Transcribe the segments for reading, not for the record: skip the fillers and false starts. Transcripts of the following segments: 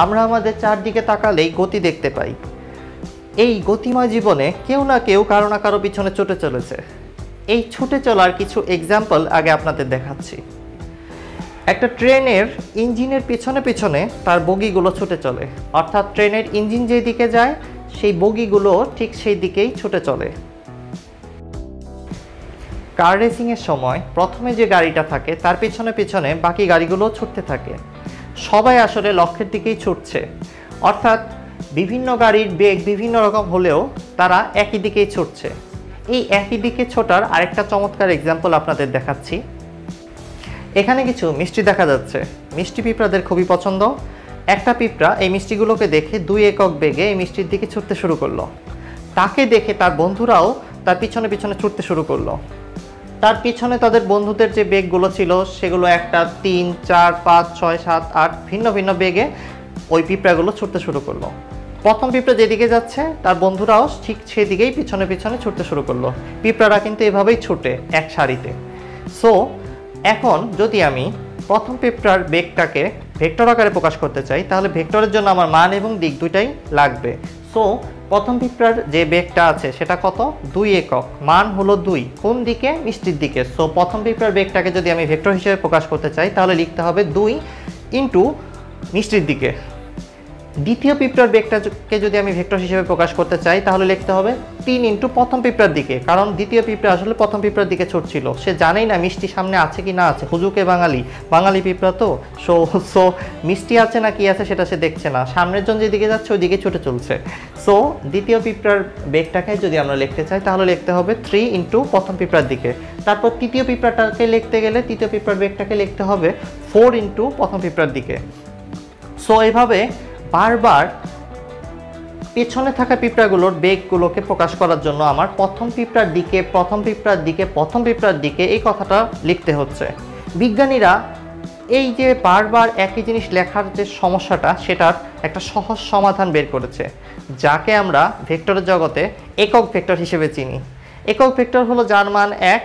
আমরা আমাদের চারদিকে তাকালেই গতি দেখতে পাই। এই গতিময় জীবনে কেউ না কেউ কারো না কারো পিছনে ছুটে চলেছে। এই ছুটে চলার কিছু এক্সাম্পল আগে আপনাদের দেখাচ্ছি। একটা ট্রেনের ইঞ্জিনের পিছনে পিছনে তার বগিগুলো ছুটে চলে, অর্থাৎ ট্রেনের ইঞ্জিন যেই দিকে যায় সেই বগিগুলো ঠিক সেই দিকেই ছুটে চলে। কার রেসিংয়ের সময় প্রথমে যে গাড়িটা থাকে তার পিছনে পিছনে বাকি গাড়িগুলো ছুটতে থাকে। সবাই আসলে লক্ষ্যের দিকেই ছুটছে, অর্থাৎ বিভিন্ন গাড়ির বেগ বিভিন্ন রকম হলেও তারা একই দিকেই ছুটছে। এই একই দিকে ছোটার আরেকটা চমৎকার এক্সাম্পল আপনাদের দেখাচ্ছি। এখানে কিছু মিষ্টি দেখা যাচ্ছে। মিষ্টি পিঁপড়াদের খুবই পছন্দ। একটা পিঁপড়া এই মিষ্টিগুলোকে দেখে 2 একক বেগে এই মিষ্টির দিকে ছুটতে শুরু করলো। তাকে দেখে তার বন্ধুরাও তার পিছনে পিছনে ছুটতে শুরু করলো। তার পিছনে তাদের বন্ধুদের যে বেগগুলো ছিল সেগুলো একটা 3, 4, 5, 6, 7, 8 ভিন্ন ভিন্ন বেগে ওই পিঁপড়াগুলো ছুটতে শুরু করলো। প্রথম পিঁপড়া যেদিকে যাচ্ছে তার বন্ধুরাও ঠিক সেদিকেই পিছনে পিছনে ছুটতে শুরু করলো। পিঁপড়ারা কিন্তু এভাবেই ছুটে এক সারিতে। সো এখন যদি আমি প্রথম পিঁপড়ার বেগটাকে ভেক্টর আকারে প্রকাশ করতে চাই, তাহলে ভেক্টরের জন্য আমার মান এবং দিক দুইটাই লাগবে। সো প্রথম পিঁপড়ার যে বেগটা আছে সেটা কত? 2 একক, মান হলো 2। কোন দিকে? মিষ্টির দিকে। সো প্রথম পিঁপড়ার বেগটাকে যদি আমি ভেক্টর হিসেবে প্রকাশ করতে চাই তাহলে লিখতে হবে 2 ইন্টু মিষ্টির দিকে। দ্বিতীয় পিঁপড়ার বেগটাকে যদি আমি ভেক্টর হিসেবে প্রকাশ করতে চাই তাহলে লিখতে হবে 3 ইন্টু প্রথম পিঁপড়ার দিকে, কারণ দ্বিতীয় পিঁপড়া আসলে প্রথম পিঁপড়ার দিকে ছুটছিল। সে জানেই না মিষ্টি সামনে আছে কি না আছে, হুজুকে বাঙালি পিঁপড়া তো। সো মিষ্টি আছে না কি আছে সেটা সে দেখছে না, সামনের জন যেদিকে যাচ্ছে ওই দিকে ছুটে চলছে। সো দ্বিতীয় পিঁপড়ার বেগটাকে যদি আমরা লিখতে চাই তাহলে লিখতে হবে 3 ইন্টু প্রথম পিঁপড়ার দিকে। তারপর তৃতীয় পিঁপড়াটাকে লিখতে গেলে তৃতীয় পিঁপড়ার বেগটাকে লিখতে হবে 4 ইন্টু প্রথম পিঁপড়ার দিকে। সো এইভাবে বারবার পেছনে থাকা পিঁপড়াগুলোর বেগগুলোকে প্রকাশ করার জন্য আমার প্রথম পিঁপড়ার দিকে এই কথাটা লিখতে হচ্ছে। বিজ্ঞানীরা এই যে বারবার একই জিনিস লেখার যে সমস্যাটা সেটার একটা সহজ সমাধান বের করেছে, যাকে আমরা ভেক্টরের জগতে একক ভেক্টর হিসেবে চিনি। একক ভেক্টর হলো যার মান 1,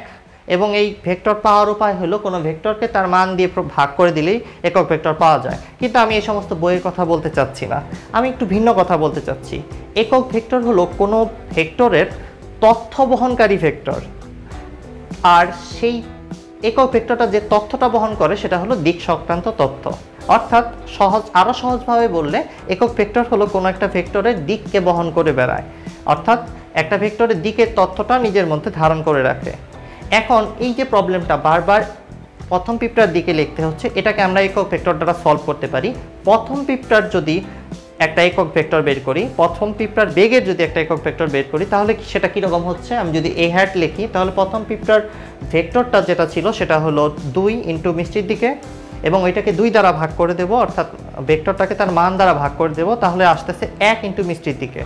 এবং এই ভেক্টর পাওয়ার উপায় হলো কোনো ভেক্টরকে তার মান দিয়ে ভাগ করে দিলেই একক ভেক্টর পাওয়া যায়। কিন্তু আমি এই সমস্ত বইয়ের কথা বলতে চাচ্ছি না, আমি একটু ভিন্ন কথা বলতে চাচ্ছি। একক ভেক্টর হলো কোনো ভেক্টরের তথ্য বহনকারী ভেক্টর, আর সেই একক ভেক্টরটা যে তথ্যটা বহন করে সেটা হলো দিক সংক্রান্ত তথ্য। অর্থাৎ আরও সহজভাবে বললে একক ভেক্টর হলো কোনো একটা ভেক্টরের দিককে বহন করে বেড়ায়, অর্থাৎ একটা ভেক্টরের দিকের তথ্যটা নিজের মধ্যে ধারণ করে রাখে। এখন এই যে প্রবলেমটা বারবার প্রথম পিঁপড়ার দিকে লিখতে হচ্ছে, এটাকে আমরা একক ভেক্টর দ্বারা সলভ করতে পারি। প্রথম পিঁপড়ার যদি একটা একক ভেক্টর বের করি, প্রথম পিঁপড়ার বেগের যদি একটা একক ভেক্টর বের করি তাহলে সেটা কীরকম হচ্ছে? আমি যদি এ হ্যাট লিখি তাহলে প্রথম পিঁপড়ার ভেক্টরটা যেটা ছিল সেটা হলো 2 ইন্টু মিষ্টির দিকে, এবং ওইটাকে 2 দ্বারা ভাগ করে দেবো, অর্থাৎ ভেক্টরটাকে তার মান দ্বারা ভাগ করে দেবো, তাহলে আসতেছে 1 ইন্টু মিষ্টির দিকে।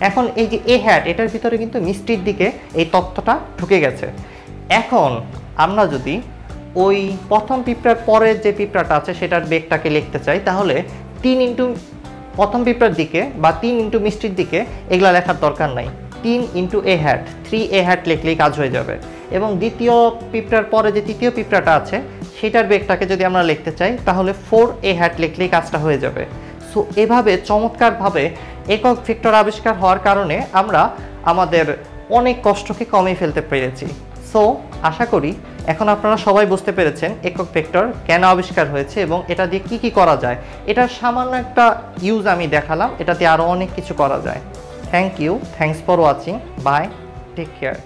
এখন এই যে এ হ্যাট, এটার ভিতরে কিন্তু মিষ্টির দিকে এই তথ্যটা ঢুকে গেছে। এখন আমরা যদি ওই প্রথম পিঁপড়ার পরের যে পিঁপড়াটা আছে সেটার বেগটাকে লিখতে চাই তাহলে 3 ইন্টু প্রথম পিঁপড়ার দিকে বা 3 ইন্টু মিষ্টির দিকে এগুলা লেখার দরকার নাই। 3 into a hat, 3 a hat লিখলেই কাজ হয়ে যাবে। এবং দ্বিতীয় পিঁপড়ার পরে যে তৃতীয় পিঁপড়াটা আছে সেটার বেগটাকে যদি আমরা লিখতে চাই তাহলে 4 এ হ্যাট লিখলেই কাজটা হয়ে যাবে। সো এভাবে চমৎকারভাবে একক ভেক্টর আবিষ্কার হওয়ার কারণে আমরা আমাদের অনেক কষ্টকে কমিয়ে ফেলতে পেরেছি। সো আশা করি এখন আপনারা সবাই বুঝতে পেরেছেন একক ভেক্টর কেন আবিষ্কার হয়েছে এবং এটা দিয়ে কি কি করা যায়। এটার সামান্য একটা ইউজ আমি দেখালাম, এটা দিয়ে আরও অনেক কিছু করা যায়। Thank you, thanks for watching, bye, take care.